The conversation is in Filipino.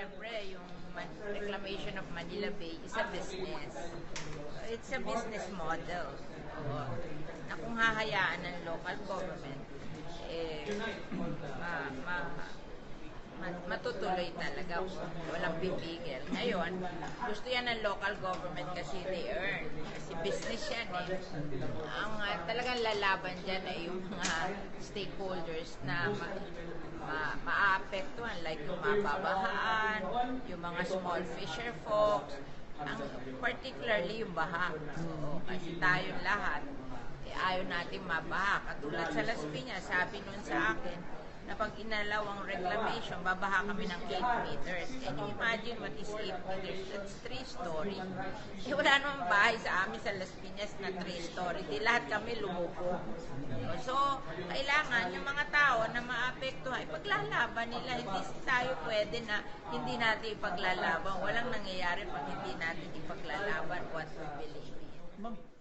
syempre, yung reclamation of Manila Bay is a business. It's a business model. Oo. Na kung hahayaan ng local government, matutuloy talaga kung walang pipigil. Ngayon, gusto yan ng local government kasi they earn. Kasi business yan eh. Ang talagang lalaban dyan ay yung mga stakeholders na maaapektuhan like yung mababahaan, yung mga small fisher folks, particularly yung baha. So, kasi tayong lahat, ayaw natin mabaha. Katulad sa Las Piñas, sabi nun sa akin, na pag inalaw ang reclamation, babaha kami ng 8 meters. Can you imagine what is 8 meters? That's 3-story. Wala namang bahay sa amin sa Las Piñas na 3-story. Di lahat kami lumupo. So, kailangan yung mga tao na maapektuhan, ipaglalaban nila. Hindi tayo pwede na hindi natin ipaglalaban. Walang nangyayari pag hindi natin ipaglalaban what we believe in.